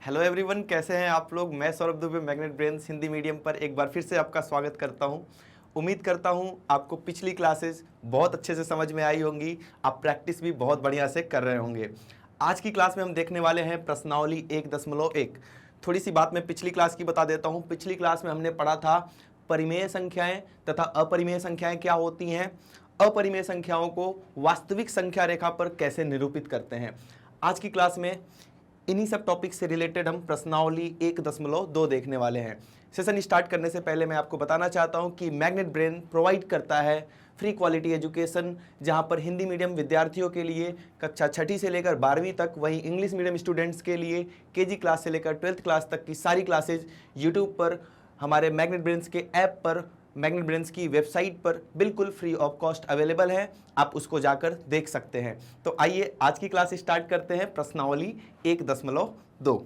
Hello everyone, कैसे हैं आप लोग। मैं Saurabh Dubey magnet brains Hindi medium पर एक बार फिर से आपका स्वागत करता हूं। उम्मीद करता हूं आपको पिछली क्लासेस बहुत अच्छे से समझ में आई होंगी, आप प्रैक्टिस भी बहुत बढ़िया से कर रहे होंगे। आज की क्लास में हम देखने वाले हैं प्रश्नावली 1.1। थोड़ी सी बात मैं पिछली क्लास की बता देता हूँ। पिछली क्लास में हमने पढ़ा था परिमेय संख्याएं तथा अपरिमेय संख्याएं क्या होती हैं, अपरिमेय संख्याओं को वास्तविक संख्या रेखा पर कैसे निरूपित करते हैं। आज की क्लास में इन्हीं सब टॉपिक से रिलेटेड हम प्रश्नावली 1.2 देखने वाले हैं। सेशन स्टार्ट करने से पहले मैं आपको बताना चाहता हूं कि मैग्नेट ब्रेन प्रोवाइड करता है फ्री क्वालिटी एजुकेशन, जहां पर हिंदी मीडियम विद्यार्थियों के लिए कक्षा 6ठी से लेकर 12वीं तक, वहीं इंग्लिश मीडियम स्टूडेंट्स के लिए केजी क्लास से लेकर 12th क्लास तक की सारी क्लासेज यूट्यूब पर, हमारे मैग्नेट ब्रेन्स के ऐप पर, मैग्नेट ब्रेन्स की वेबसाइट पर बिल्कुल फ्री ऑफ कॉस्ट अवेलेबल है। आप उसको जाकर देख सकते हैं। तो आइए आज की क्लास स्टार्ट करते हैं प्रश्नावली 1.2।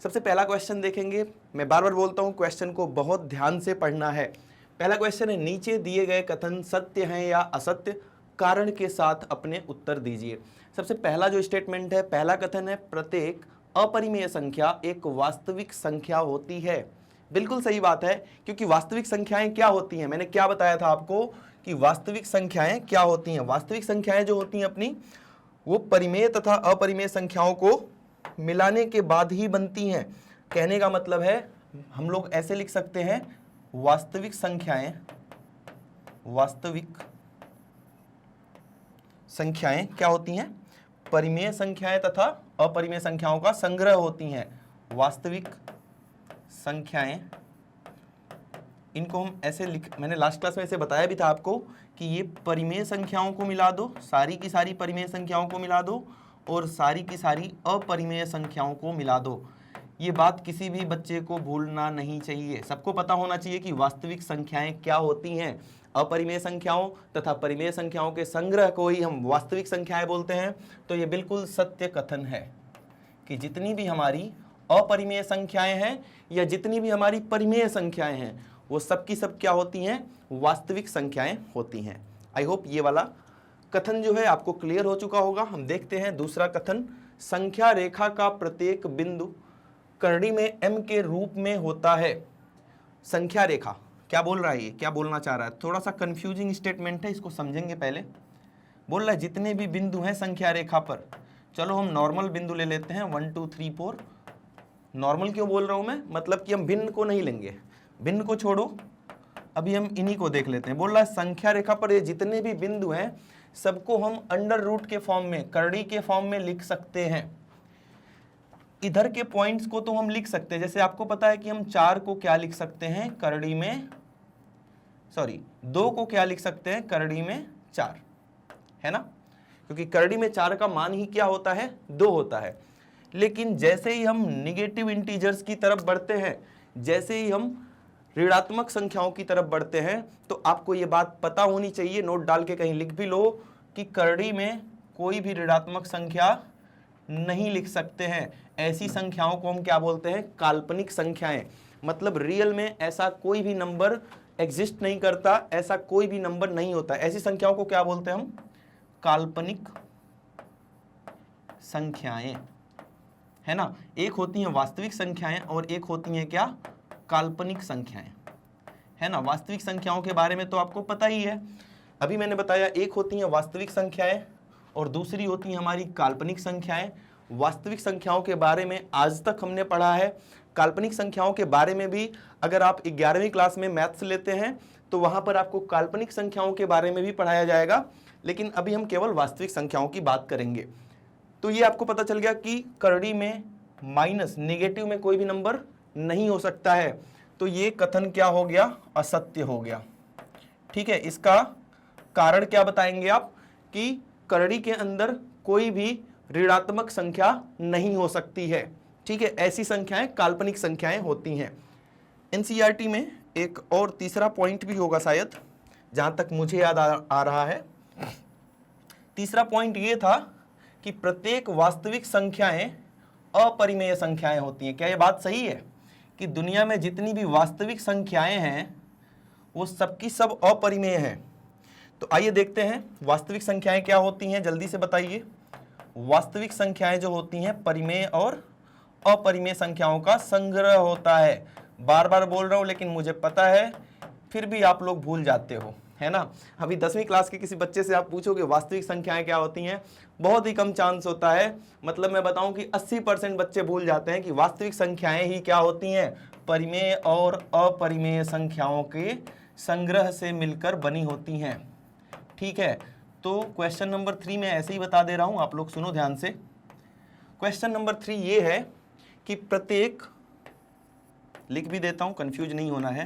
सबसे पहला क्वेश्चन देखेंगे। मैं बार बार बोलता हूं, क्वेश्चन को बहुत ध्यान से पढ़ना है। पहला क्वेश्चन है, नीचे दिए गए कथन सत्य हैं या असत्य, कारण के साथ अपने उत्तर दीजिए। सबसे पहला जो स्टेटमेंट है, पहला कथन है, प्रत्येक अपरिमेय संख्या एक वास्तविक संख्या होती है। बिल्कुल सही बात है, क्योंकि वास्तविक संख्याएं क्या होती हैं, मैंने क्या बताया था आपको कि वास्तविक संख्याएं क्या होती हैं। वास्तविक संख्याएं जो होती हैं अपनी, वो परिमेय तथा अपरिमेय संख्याओं को मिलाने के बाद ही बनती हैं। कहने का मतलब है, हम लोग ऐसे लिख सकते हैं, वास्तविक संख्याएं क्या होती हैं, परिमेय संख्याएं तथा अपरिमेय संख्याओं का संग्रह होती हैं। वास्तविक संख्याएं, इनको हम ऐसे मैंने लास्ट क्लास में ऐसे बताया भी था आपको कि ये परिमेय संख्याओं को मिला दो, सारी की सारी परिमेय संख्याओं को मिला दो और सारी की सारी अपरिमेय संख्याओं को मिला दो। ये बात किसी भी बच्चे को भूलना नहीं चाहिए। सबको पता होना चाहिए कि वास्तविक संख्याएं क्या होती हैं। अपरिमेय संख्याओं तथा परिमेय संख्याओं के संग्रह को ही हम वास्तविक संख्याएं बोलते हैं। तो ये बिल्कुल सत्य कथन है कि जितनी भी हमारी अपरिमेय संख्याएं हैं या जितनी भी हमारी परिमेय संख्याएं हैं, वो सब की सब क्या होती हैं, वास्तविक संख्याएं होती हैं। आई होप ये वाला कथन जो है आपको क्लियर हो चुका होगा। हम देखते हैं दूसरा कथन, संख्या रेखा का प्रत्येक बिंदु करड़ी में m के रूप में होता है। संख्या रेखा क्या बोल रहा है, ये क्या बोलना चाह रहा है, थोड़ा सा कंफ्यूजिंग स्टेटमेंट है, इसको समझेंगे पहले। बोल रहा है जितने भी बिंदु हैं संख्या रेखा पर, चलो हम नॉर्मल बिंदु ले लेते हैं 1 2 3 4। नॉर्मल क्यों बोल रहा हूं मैं, मतलब कि हम भिन्न को नहीं लेंगे, भिन्न को छोड़ो, अभी हम इन्हीं को देख लेते हैं। बोल रहा है संख्या रेखा पर ये जितने भी बिंदु हैं सबको हम अंडर रूट के फॉर्म में, करड़ी के फॉर्म में लिख सकते हैं। इधर के पॉइंट्स को तो हम लिख सकते हैं, जैसे आपको पता है कि हम 4 को क्या लिख सकते हैं करड़ी में, 2 को क्या लिख सकते हैं करड़ी में 4, है ना, क्योंकि करड़ी में 4 का मान ही क्या होता है, 2 होता है। लेकिन जैसे ही हम निगेटिव इंटीजर्स की तरफ बढ़ते हैं, जैसे ही हम ऋणात्मक संख्याओं की तरफ बढ़ते हैं, तो आपको ये बात पता होनी चाहिए, नोट डाल के कहीं लिख भी लो, कि करड़ी में कोई भी ऋणात्मक संख्या नहीं लिख सकते हैं। ऐसी संख्याओं को हम क्या बोलते हैं, काल्पनिक संख्याएं। मतलब रियल में ऐसा कोई भी नंबर एग्जिस्ट नहीं करता, ऐसा कोई भी नंबर नहीं होता। ऐसी संख्याओं को क्या बोलते हैं हम, काल्पनिक संख्याएं, है ना। एक होती हैं वास्तविक संख्याएं और एक होती हैं क्या, काल्पनिक संख्याएं, है ना। वास्तविक संख्याओं के बारे में तो आपको पता ही है, अभी मैंने बताया, एक होती हैं वास्तविक संख्याएं और दूसरी होती हैं हमारी काल्पनिक संख्याएं। वास्तविक संख्याओं के बारे में आज तक हमने पढ़ा है। काल्पनिक संख्याओं के बारे में भी अगर आप 11वीं क्लास में मैथ्स लेते हैं तो वहां पर आपको काल्पनिक संख्याओं के बारे में भी पढ़ाया जाएगा, लेकिन अभी हम केवल वास्तविक संख्याओं की बात करेंगे। तो ये आपको पता चल गया कि करड़ी में माइनस, नेगेटिव में कोई भी नंबर नहीं हो सकता है। तो ये कथन क्या हो गया, असत्य हो गया। ठीक है, इसका कारण क्या बताएंगे आप, कि करड़ी के अंदर कोई भी ऋणात्मक संख्या नहीं हो सकती है। ठीक है, ऐसी संख्याएं काल्पनिक संख्याएं होती हैं। एनसीईआरटी में एक और तीसरा पॉइंट भी होगा शायद, जहां तक मुझे याद आ रहा है। तीसरा पॉइंट ये था कि प्रत्येक वास्तविक संख्याएं अपरिमेय संख्याएं होती हैं। क्या ये बात सही है कि दुनिया में जितनी भी वास्तविक संख्याएं हैं वो सबकी सब अपरिमेय हैं? तो आइए देखते हैं वास्तविक संख्याएं क्या होती हैं, जल्दी से बताइए। वास्तविक संख्याएं जो होती हैं परिमेय और अपरिमेय संख्याओं का संग्रह होता है। बार बार बोल रहा हूं लेकिन मुझे पता है फिर भी आप लोग भूल जाते हो, है ना। अभी 10वीं क्लास के किसी बच्चे से आप पूछोगे वास्तविक संख्याएं क्या होती हैं, बहुत ही कम चांस होता है, मतलब मैं बताऊं कि 80% बच्चे भूल जाते हैं कि वास्तविक संख्याएं ही क्या होती हैं, परिमेय और अपरिमेय संख्याओं के संग्रह से मिलकर बनी होती हैं। ठीक है, तो क्वेश्चन नंबर 3 में ऐसे ही बता दे रहा हूं, आप लोग सुनो ध्यान से। क्वेश्चन नंबर 3 ये है कि प्रत्येक, लिख भी देता हूं कंफ्यूज नहीं होना है,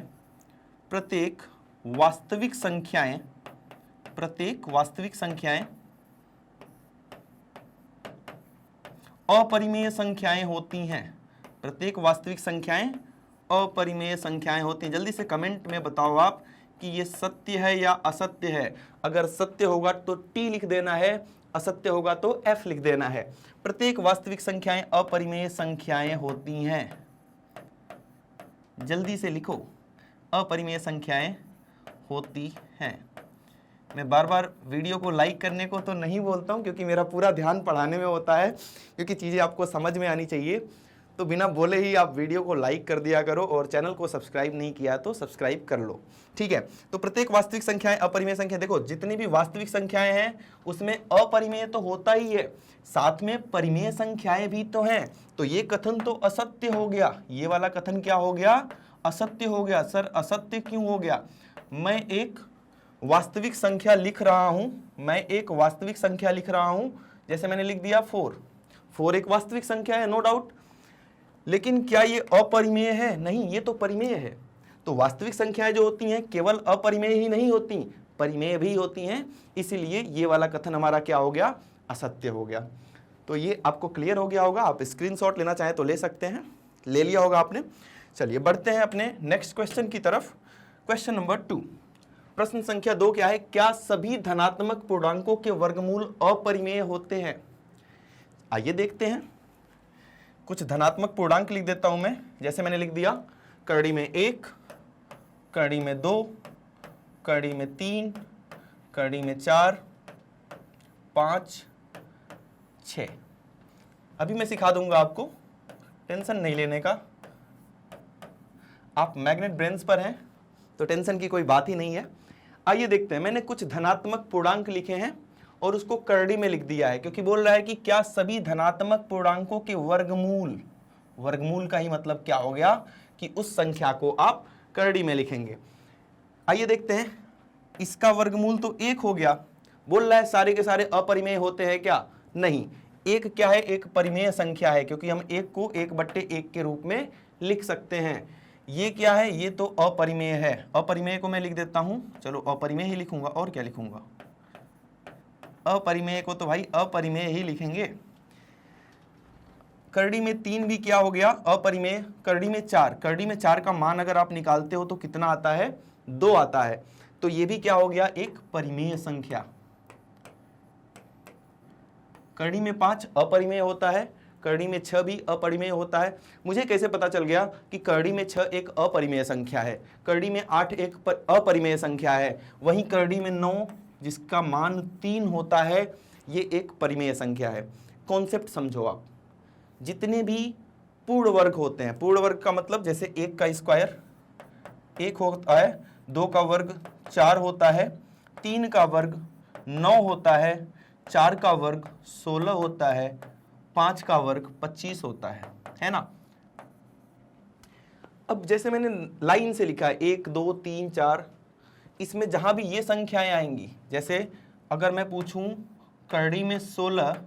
प्रत्येक वास्तविक संख्याएं अपरिमेय संख्याएं होती हैं। प्रत्येक वास्तविक संख्याएं अपरिमेय संख्याएं होती हैं। जल्दी से कमेंट में बताओ आप कि ये सत्य है या असत्य है। अगर सत्य होगा तो टी लिख देना है, असत्य होगा तो एफ लिख देना है। प्रत्येक वास्तविक संख्याएं अपरिमेय संख्याएं होती हैं। जल्दी से लिखो, अपरिमेय संख्याएं होती हैं। मैं बार बार वीडियो को लाइक करने को तो नहीं बोलता हूं क्योंकि मेरा पूरा ध्यान पढ़ाने में होता है, क्योंकि चीज़ें आपको समझ में आनी चाहिए। तो बिना बोले ही आप वीडियो को लाइक कर दिया करो और चैनल को सब्सक्राइब नहीं किया तो सब्सक्राइब कर लो। ठीक है, तो प्रत्येक वास्तविक संख्याएं अपरिमेय संख्या, देखो जितनी भी वास्तविक संख्याएं हैं उसमें अपरिमेय तो होता ही है, साथ में परिमेय संख्याएं भी तो हैं। तो ये कथन तो असत्य हो गया, ये वाला कथन क्या हो गया, असत्य हो गया। सर असत्य क्यों हो गया? मैं एक वास्तविक संख्या लिख रहा हूं, जैसे मैंने लिख दिया 4 एक वास्तविक संख्या है, नो डाउट, लेकिन क्या ये अपरिमेय है? नहीं, ये तो परिमेय है। तो वास्तविक संख्याएं जो होती हैं केवल अपरिमेय ही नहीं होती, परिमेय भी होती हैं, इसीलिए ये वाला कथन हमारा क्या हो गया, असत्य हो गया। तो ये आपको क्लियर हो गया होगा, आप स्क्रीनशॉट लेना चाहें तो ले सकते हैं, ले लिया होगा आपने। चलिए बढ़ते हैं अपने नेक्स्ट क्वेश्चन की तरफ। क्वेश्चन नंबर 2, प्रश्न संख्या 2 क्या है, क्या सभी धनात्मक पूर्णांकों के वर्गमूल अपरिमेय होते हैं? आइए देखते हैं। कुछ धनात्मक पूर्णांक लिख देता हूं मैं, जैसे मैंने लिख दिया करड़ी में 1, करड़ी में 2, करड़ी में 3, करड़ी में 4, 5, 6। अभी मैं सिखा दूंगा आपको, टेंशन नहीं लेने का। आप मैग्नेट ब्रेन्स पर हैं तो टेंशन की कोई बात ही नहीं है। आइए देखते हैं, मैंने कुछ धनात्मक पूर्णांक लिखे हैं और उसको करड़ी में लिख दिया है, क्योंकि बोल रहा है कि क्या सभी धनात्मक पूर्णांकों के वर्गमूल, वर्गमूल का ही मतलब क्या हो गया कि उस संख्या को आप करड़ी में लिखेंगे। आइए देखते हैं, इसका वर्गमूल तो 1 हो गया। बोल रहा है सारे के सारे अपरिमेय होते हैं क्या? नहीं, 1 क्या है, एक परिमेय संख्या है, क्योंकि हम 1 को 1/1 के रूप में लिख सकते हैं। ये क्या है, ये तो अपरिमेय है। अपरिमेय को मैं लिख देता हूं, चलो अपरिमेय ही लिखूंगा, और क्या लिखूंगा, अपरिमेय को तो भाई अपरिमेय ही लिखेंगे। करड़ी में 3 भी क्या हो गया, अपरिमेय। करड़ी में 4, करड़ी में 4 का मान अगर आप निकालते हो तो कितना आता है, 2 आता है, तो ये भी क्या हो गया, एक परिमेय संख्या। करड़ी में 5 अपरिमेय होता है, करड़ी में 6 भी अपरिमेय होता है। मुझे कैसे पता चल गया कि करड़ी में 6 एक अपरिमेय संख्या है, करड़ी में 8 एक अपरिमेय संख्या है, वहीं करड़ी में 9 जिसका मान 3 होता है, ये एक परिमेय संख्या है। कॉन्सेप्ट समझो आप, जितने भी पूर्ण वर्ग होते हैं, पूर्ण वर्ग का मतलब जैसे 1 का स्क्वायर 1 होता है, 2 का वर्ग 4 होता है, 3 का वर्ग 9 होता है, 4 का वर्ग 16 होता है, 5 का वर्ग 25 होता है ना। अब जैसे मैंने लाइन से लिखा है 1 2 3 4, इसमें जहां भी ये संख्याएं आएंगी, जैसे अगर मैं पूछूं करड़ी में 16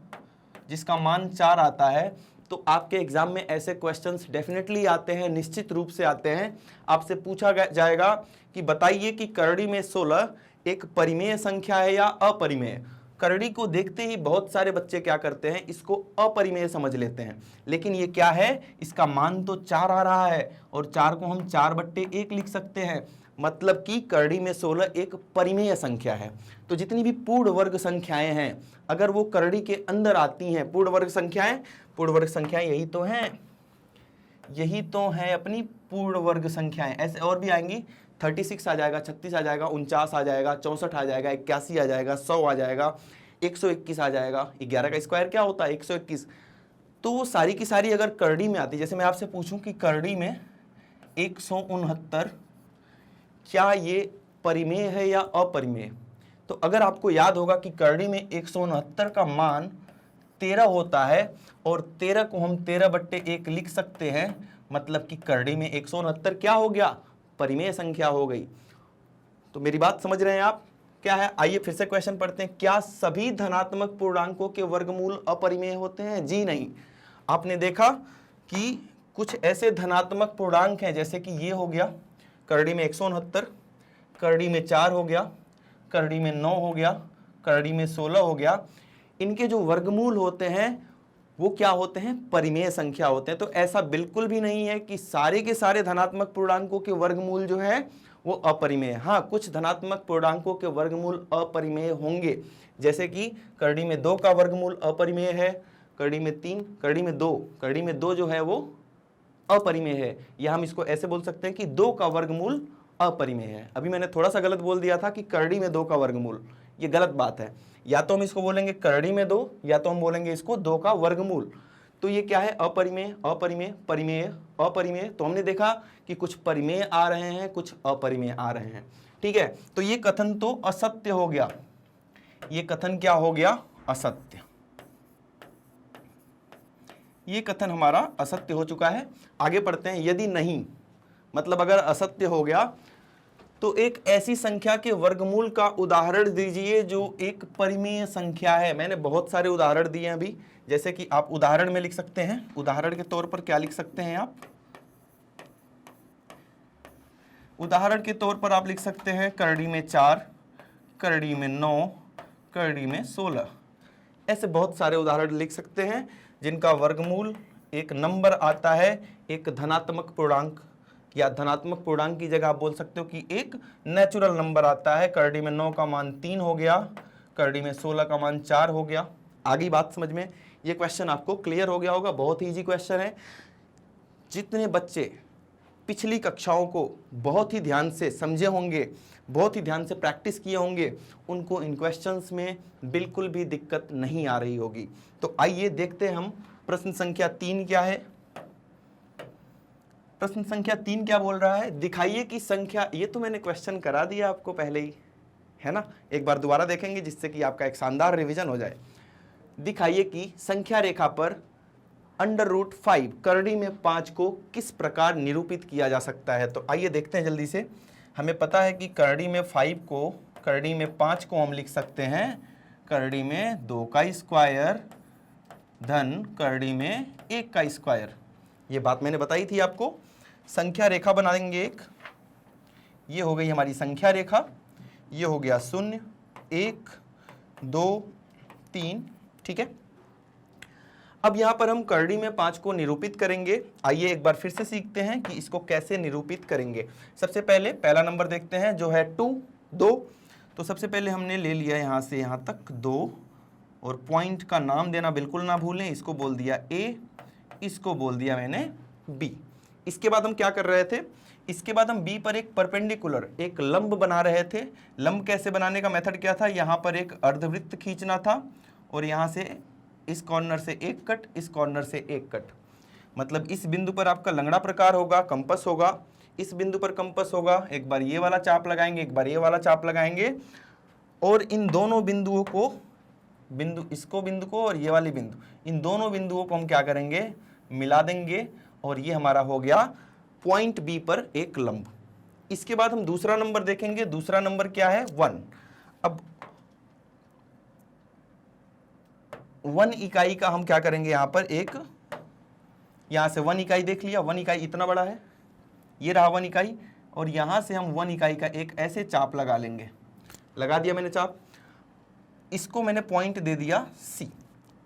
जिसका मान 4 आता है, तो आपके एग्जाम में ऐसे क्वेश्चंस डेफिनेटली आते हैं, निश्चित रूप से आते हैं। आपसे पूछा जाएगा कि बताइए कि करड़ी में 16 एक परिमेय संख्या है या अपरिमेय। करड़ी को देखते ही बहुत सारे बच्चे क्या करते हैं, इसको अपरिमेय समझ लेते हैं, लेकिन ये क्या है, इसका मान तो 4 आ रहा है और 4 को हम 4/1 लिख सकते हैं, मतलब कि करड़ी में 16 एक परिमेय संख्या है। तो जितनी भी पूर्ण वर्ग संख्याएं हैं, अगर वो करड़ी के अंदर आती हैं, पूर्ण वर्ग संख्याएं यही तो हैं, यही तो है अपनी पूर्ण वर्ग संख्याएं। ऐसे और भी आएंगी, 36 आ जाएगा, 36 आ जाएगा, 49 आ जाएगा, 64 आ जाएगा, 81 आ जाएगा, 100 आ जाएगा, 121 आ जाएगा। 11 का स्क्वायर क्या होता है, 121। तो वो सारी की सारी अगर करड़ी में आती, जैसे मैं आपसे पूछूं कि करड़ी में 169 क्या ये परिमेय है या अपरिमेय, तो अगर आपको याद होगा कि करड़ी में 169 का मान 13 होता है और 13 को हम 13/1 लिख सकते हैं, मतलब कि करड़ी में 169 क्या हो गया, परिमेय संख्या हो गई। तो मेरी बात समझ रहे हैं आप क्या है? आइए फिर से क्वेश्चन पढ़ते हैं। क्या सभी धनात्मक पूर्णांकों के वर्गमूल अपरिमेय होते हैं? जी नहीं। आपने देखा कि कुछ ऐसे धनात्मक पूर्णांक हैं, जैसे कि ये हो गया करड़ी में 169, करड़ी में 4 हो गया, करड़ी में 9 हो गया, करड़ी में 16 हो गया। इनके जो वर्गमूल होते हैं वो क्या होते हैं, परिमेय संख्या होते हैं। तो ऐसा बिल्कुल भी नहीं है कि सारे के सारे धनात्मक पूर्णांकों के वर्गमूल जो है वो अपरिमेय। हाँ, कुछ धनात्मक पूर्णांकों के वर्गमूल अपरिमेय होंगे, जैसे कि करड़ी में 2 का वर्गमूल अपरिमेय है, करड़ी में 3, करड़ी में 2, करड़ी में 2 जो है वो अपरिमेय है, या हम इसको ऐसे बोल सकते हैं कि 2 का वर्गमूल अपरिमेय है। अभी मैंने थोड़ा सा गलत बोल दिया था कि करड़ी में 2 का वर्गमूल, ये गलत बात है। या तो हम इसको बोलेंगे करड़ी में 2, या तो हम बोलेंगे इसको 2 का वर्गमूल। तो ये क्या है, अपरिमेय, अपरिमेय, परिमेय, अपरिमेय। तो हमने देखा कि कुछ परिमेय आ रहे हैं, कुछ अपरिमेय आ रहे हैं। ठीक है, तो ये कथन तो असत्य हो गया। ये कथन क्या हो गया, असत्य। ये कथन हमारा असत्य हो चुका है। आगे पढ़ते हैं। यदि नहीं, मतलब अगर असत्य हो गया, तो एक ऐसी संख्या के वर्गमूल का उदाहरण दीजिए जो एक परिमेय संख्या है। मैंने बहुत सारे उदाहरण दिए हैं अभी, जैसे कि आप उदाहरण में लिख सकते हैं। उदाहरण के तौर पर क्या लिख सकते हैं आप, उदाहरण के तौर पर आप लिख सकते हैं करड़ी में 4, करड़ी में 9, करड़ी में 16। ऐसे बहुत सारे उदाहरण लिख सकते हैं जिनका वर्गमूल एक नंबर आता है, एक धनात्मक पूर्णांक, या धनात्मक पूर्णांक की जगह आप बोल सकते हो कि एक नेचुरल नंबर आता है। करड़ी में 9 का मान 3 हो गया, करड़ी में 16 का मान 4 हो गया। आगे बात समझ में, ये क्वेश्चन आपको क्लियर हो गया होगा, बहुत ही इजी क्वेश्चन है। जितने बच्चे पिछली कक्षाओं को बहुत ही ध्यान से समझे होंगे, बहुत ही ध्यान से प्रैक्टिस किए होंगे, उनको इन क्वेश्चंस में बिल्कुल भी दिक्कत नहीं आ रही होगी। तो आइए देखते हैं हम प्रश्न संख्या 3 क्या है। प्रश्न संख्या 3 क्या बोल रहा है, दिखाइए कि संख्या, ये तो मैंने क्वेश्चन करा दिया आपको पहले ही, है ना, एक बार दोबारा देखेंगे जिससे कि आपका एक शानदार रिवीजन हो जाए। दिखाइए कि संख्या रेखा पर √5 करड़ी में 5 को किस प्रकार निरूपित किया जा सकता है। तो आइए देखते हैं जल्दी से। हमें पता है कि करड़ी में 5 को, करड़ी में 5 को हम लिख सकते हैं करड़ी में 2 का स्क्वायर धन करड़ी में 1 का स्क्वायर। ये बात मैंने बताई थी आपको। संख्या रेखा बनाएंगे एक, ये हो गई हमारी संख्या रेखा, ये हो गया 0, 1, 2, 3, ठीक है। अब यहां पर हम करड़ी में 5 को निरूपित करेंगे। आइए एक बार फिर से सीखते हैं कि इसको कैसे निरूपित करेंगे। सबसे पहले पहला नंबर देखते हैं जो है 2। तो सबसे पहले हमने ले लिया यहां से यहां तक 2, और पॉइंट का नाम देना बिल्कुल ना भूलें। इसको बोल दिया A, इसको बोल दिया मैंने B। इसके बाद हम क्या कर रहे थे, इसके बाद हम B पर एक परपेंडिकुलर, एक लंब बना रहे थे। लंब कैसे बनाने का मेथड क्या था, यहाँ पर एक अर्धवृत्त खींचना था और यहाँ से इस कॉर्नर से एक कट, इस कॉर्नर से एक कट। मतलब इस बिंदु पर आपका लंगड़ा प्रकार होगा, कंपस होगा, इस बिंदु पर कंपस होगा। एक बार ये वाला चाप लगाएंगे, एक बार ये वाला चाप लगाएंगे, और इन दोनों बिंदुओं को, बिंदु को और ये वाली बिंदु, इन दोनों बिंदुओं को हम क्या करेंगे, मिला देंगे, और ये हमारा हो गया पॉइंट B पर एक लंब। इसके बाद हम दूसरा नंबर देखेंगे। दूसरा नंबर क्या है, 1। अब 1 इकाई का हम क्या करेंगे, यहां पर एक, यहां से 1 इकाई देख लिया, 1 इकाई इतना बड़ा है, ये रहा 1 इकाई, और यहां से हम 1 इकाई का एक ऐसे चाप लगा लेंगे। लगा दिया मैंने चाप, इसको मैंने पॉइंट दे दिया C।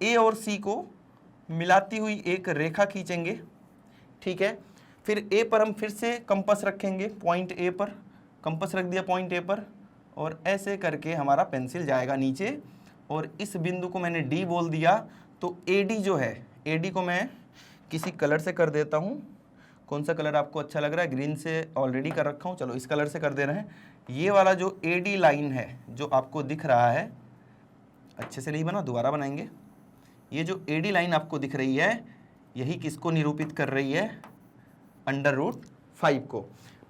A और C को मिलाती हुई एक रेखा खींचेंगे, ठीक है। फिर A पर हम फिर से कंपास रखेंगे, पॉइंट A पर कंपास रख दिया पॉइंट A पर, और ऐसे करके हमारा पेंसिल जाएगा नीचे, और इस बिंदु को मैंने D बोल दिया। तो AD जो है, AD को मैं किसी कलर से कर देता हूँ। कौन सा कलर आपको अच्छा लग रहा है, ग्रीन से ऑलरेडी कर रखा हूँ, चलो इस कलर से कर दे रहे हैं। ये वाला जो AD लाइन है जो आपको दिख रहा है, अच्छे से नहीं बना, दोबारा बनाएंगे। ये जो AD लाइन आपको दिख रही है यही किसको निरूपित कर रही है, √5 को।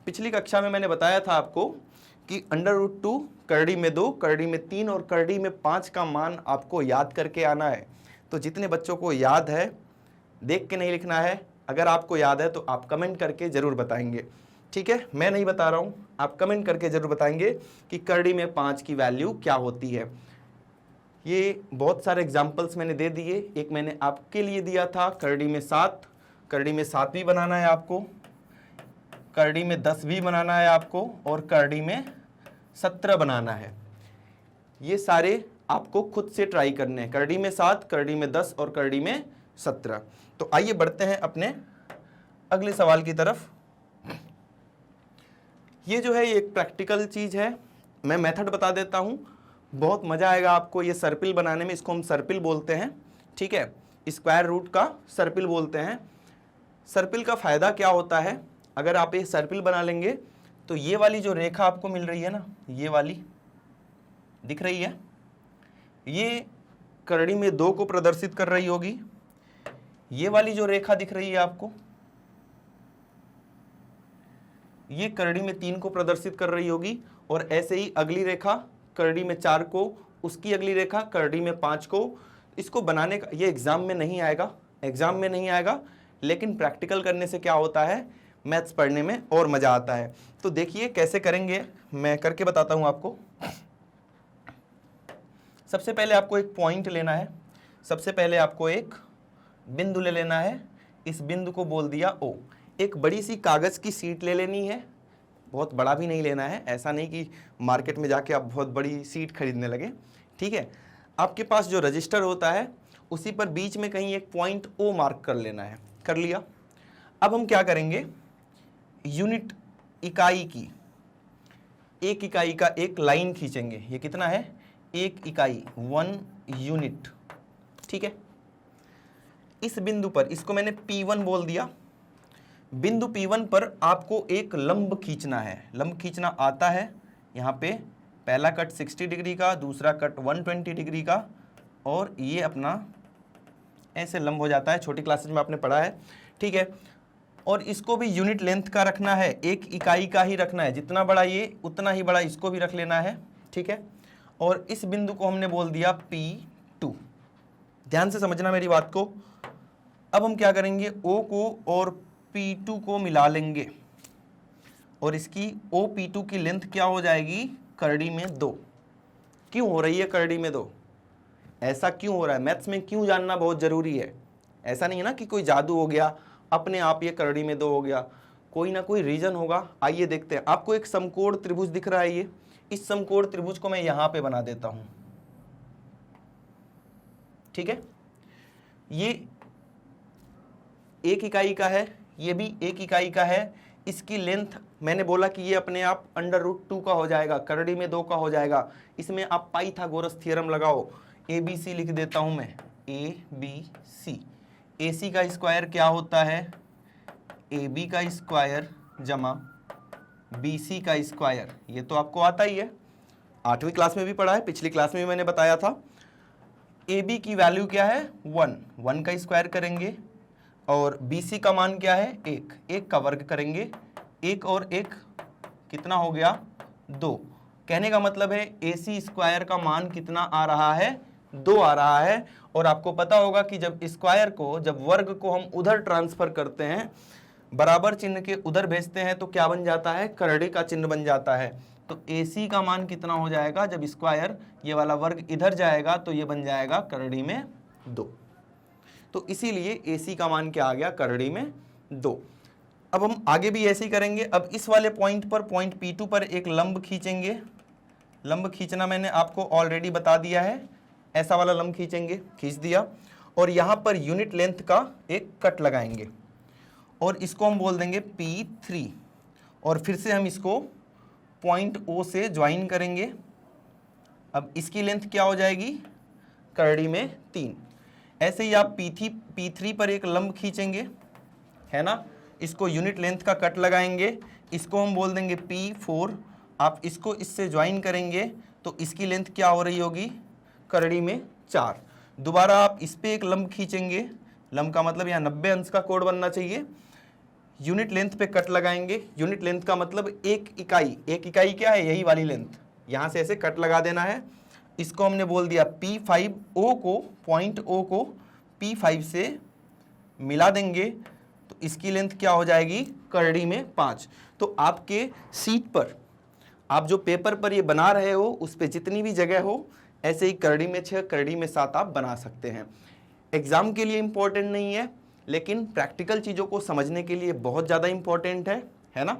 पिछली कक्षा में मैंने बताया था आपको कि √2 करड़ी में 2, करड़ी में 3 और करड़ी में 5 का मान आपको याद करके आना है। तो जितने बच्चों को याद है देख के नहीं लिखना है, अगर आपको याद है तो आप कमेंट करके जरूर बताएंगे, ठीक है। मैं नहीं बता रहा हूं, आप कमेंट करके जरूर बताएंगे कि करड़ी में 5 की वैल्यू क्या होती है। ये बहुत सारे एग्जाम्पल्स मैंने दे दिए। एक मैंने आपके लिए दिया था करड़ी में 7, करड़ी में 7 भी बनाना है आपको, करड़ी में 10 भी बनाना है आपको और करड़ी में 17 बनाना है। ये सारे आपको खुद से ट्राई करने हैं, करड़ी में 7, करड़ी में 10 और करड़ी में 17। तो आइए बढ़ते हैं अपने अगले सवाल की तरफ। ये जो है ये एक प्रैक्टिकल चीज है, मैं मेथड बता देता हूं, बहुत मजा आएगा आपको ये सर्पिल बनाने में। इसको हम सर्पिल बोलते हैं, ठीक है, स्क्वायर रूट का सर्पिल बोलते हैं। सर्पिल का फायदा क्या होता है, अगर आप ये सर्पिल बना लेंगे तो ये वाली जो रेखा आपको मिल रही है ना, ये वाली दिख रही है, ये करड़ी में 2 को प्रदर्शित कर रही होगी। ये वाली जो रेखा दिख रही है आपको, ये करड़ी में 3 को प्रदर्शित कर रही होगी। और ऐसे ही अगली रेखा करड़ी में 4 को, उसकी अगली रेखा करड़ी में 5 को। इसको बनाने का ये एग्जाम में नहीं आएगा, एग्जाम में नहीं आएगा, लेकिन प्रैक्टिकल करने से क्या होता है, मैथ्स पढ़ने में और मजा आता है। तो देखिए कैसे करेंगे, मैं करके बताता हूं आपको। सबसे पहले आपको एक पॉइंट लेना है, सबसे पहले आपको एक बिंदु ले लेना है, इस बिंदु को बोल दिया O। एक बड़ी सी कागज की सीट ले लेनी है, बहुत बड़ा भी नहीं लेना है, ऐसा नहीं कि मार्केट में जाके आप बहुत बड़ी सीट खरीदने लगे, ठीक है। आपके पास जो रजिस्टर होता है उसी पर बीच में कहीं एक पॉइंट O मार्क कर लेना है, कर लिया। अब हम क्या करेंगे, यूनिट इकाई की, एक इकाई का एक लाइन खींचेंगे। ये कितना है, 1 इकाई, 1 यूनिट, ठीक है। इस बिंदु पर, इसको मैंने P1 बोल दिया। बिंदु P1 पर आपको एक लंब खींचना है, लंब खींचना आता है। यहाँ पे पहला कट 60 डिग्री का, दूसरा कट 120 डिग्री का, और ये अपना ऐसे लंब हो जाता है, छोटी क्लासेज में आपने पढ़ा है, ठीक है। और इसको भी यूनिट लेंथ का रखना है, 1 इकाई का ही रखना है, जितना बड़ा ये उतना ही बड़ा इसको भी रख लेना है, ठीक है। और इस बिंदु को हमने बोल दिया P2। ध्यान से समझना मेरी बात को। अब हम क्या करेंगे, O को और P2 को मिला लेंगे और इसकी OP2 की लेंथ क्या हो जाएगी, करड़ी में 2। क्यों हो रही है करड़ी में 2, ऐसा क्यों हो रहा है, मैथ्स में क्यों जानना बहुत जरूरी है। ऐसा नहीं है ना कि कोई जादू हो गया, अपने आप ये करड़ी में 2 हो गया, कोई ना कोई रीजन होगा। आइए देखते हैं। आपको एक समकोण त्रिभुज दिख रहा है, ये इस समकोण त्रिभुज को मैं यहां पे बना देता हूं, ठीक है। ये 1 इकाई का है, ये भी 1 इकाई का है। इसकी लेंथ मैंने बोला कि ये अपने आप √2 का हो जाएगा, करड़ी में 2 का हो जाएगा। इसमें आप पाइथागोरस थ्योरम लगाओ। ABC लिख देता हूं मैं, ABC। AC का स्क्वायर क्या होता है, AB का स्क्वायर जमा BC का स्क्वायर। ये तो आपको आता ही है, 8वीं क्लास में भी पढ़ा है, पिछली क्लास में भी मैंने बताया था। AB की वैल्यू क्या है, 1 का स्क्वायर करेंगे, और BC का मान क्या है, 1 का वर्ग करेंगे। 1 और 1 कितना हो गया, 2। कहने का मतलब है AC स्क्वायर का मान कितना आ रहा है, 2 आ रहा है। और आपको पता होगा कि जब स्क्वायर को, जब वर्ग को हम उधर ट्रांसफर करते हैं, बराबर चिन्ह के उधर भेजते हैं, तो क्या बन जाता है, करड़ी का चिन्ह बन जाता है। तो AC का मान कितना हो जाएगा, जब स्क्वायर ये वाला वर्ग इधर जाएगा तो ये बन जाएगा करड़ी में 2। तो इसीलिए AC का मान क्या आ गया, करड़ी में 2। अब हम आगे भी ऐसे ही करेंगे। अब इस वाले पॉइंट पर, पॉइंट P2 पर एक लंब खींचेंगे। लंब खींचना मैंने आपको ऑलरेडी बता दिया है, ऐसा वाला लंब खींचेंगे, खींच दिया। और यहाँ पर यूनिट लेंथ का एक कट लगाएंगे और इसको हम बोल देंगे P3। और फिर से हम इसको पॉइंट O से ज्वाइन करेंगे। अब इसकी लेंथ क्या हो जाएगी, करड़ी में 3। ऐसे ही आप P3 पर एक लंब खींचेंगे, है ना, इसको यूनिट लेंथ का कट लगाएंगे, इसको हम बोल देंगे P4। आप इसको इससे ज्वाइन करेंगे तो इसकी लेंथ क्या हो रही होगी, करड़ी में 4। दोबारा आप इस पे एक लंब खींचेंगे, लंब का मतलब यहाँ 90 अंश का कोण बनना चाहिए। यूनिट लेंथ पे कट लगाएंगे, यूनिट लेंथ का मतलब एक इकाई क्या है, यही वाली लेंथ, यहाँ से ऐसे कट लगा देना है। इसको हमने बोल दिया P5O को, पॉइंट O को P5 से मिला देंगे तो इसकी लेंथ क्या हो जाएगी, करड़ी में 5। तो आपके सीट पर, आप जो पेपर पर ये बना रहे हो उस पे जितनी भी जगह हो, ऐसे ही करड़ी में 6, करड़ी में 7 आप बना सकते हैं। एग्जाम के लिए इंपॉर्टेंट नहीं है, लेकिन प्रैक्टिकल चीज़ों को समझने के लिए बहुत ज़्यादा इंपॉर्टेंट है ना,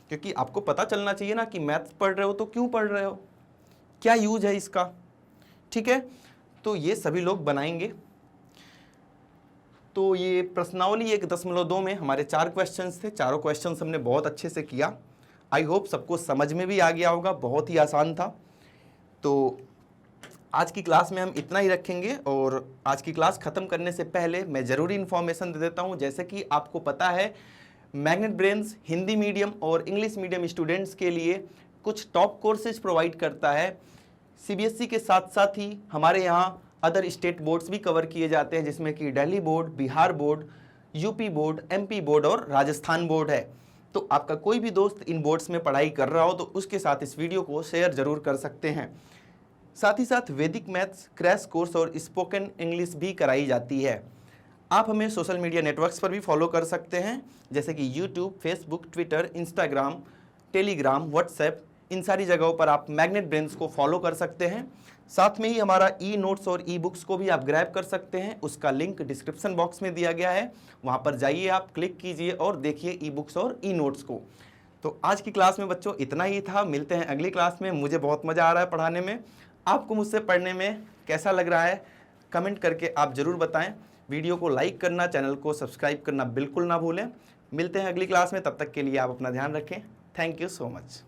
क्योंकि आपको पता चलना चाहिए ना कि मैथ्स पढ़ रहे हो तो क्यों पढ़ रहे हो, क्या यूज है इसका। ठीक है, तो ये सभी लोग बनाएंगे। तो ये प्रश्नावली 1.2 में हमारे 4 क्वेश्चंस थे, चारों क्वेश्चंस हमने बहुत अच्छे से किया। आई होप सबको समझ में भी आ गया होगा, बहुत ही आसान था। तो आज की क्लास में हम इतना ही रखेंगे, और आज की क्लास ख़त्म करने से पहले मैं ज़रूरी इन्फॉर्मेशन दे देता हूँ। जैसे कि आपको पता है, मैग्नेट ब्रेन्स हिंदी मीडियम और इंग्लिश मीडियम स्टूडेंट्स के लिए कुछ टॉप कोर्सेज प्रोवाइड करता है। सीबीएसई के साथ साथ ही हमारे यहाँ अदर स्टेट बोर्ड्स भी कवर किए जाते हैं, जिसमें कि Delhi board, Bihar board, UP board, MP board और राजस्थान बोर्ड है। तो आपका कोई भी दोस्त इन बोर्ड्स में पढ़ाई कर रहा हो तो उसके साथ इस वीडियो को शेयर जरूर कर सकते हैं। साथ ही साथ वैदिक मैथ्स क्रैश कोर्स और स्पोकन इंग्लिश भी कराई जाती है। आप हमें सोशल मीडिया नेटवर्क्स पर भी फॉलो कर सकते हैं, जैसे कि YouTube, Facebook, Twitter, Instagram, Telegram, WhatsApp, इन सारी जगहों पर आप मैग्नेट ब्रेन्स को फॉलो कर सकते हैं। साथ में ही हमारा ई नोट्स और ई बुक्स को भी आप ग्रैब कर सकते हैं, उसका लिंक डिस्क्रिप्शन बॉक्स में दिया गया है, वहाँ पर जाइए, आप क्लिक कीजिए और देखिए ई बुक्स और ई नोट्स को। तो आज की क्लास में बच्चों इतना ही था, मिलते हैं अगली क्लास में। मुझे बहुत मज़ा आ रहा है पढ़ाने में, आपको मुझसे पढ़ने में कैसा लग रहा है कमेंट करके आप ज़रूर बताएं। वीडियो को लाइक करना, चैनल को सब्सक्राइब करना बिल्कुल ना भूलें। मिलते हैं अगली क्लास में, तब तक के लिए आप अपना ध्यान रखें। Thank you so much.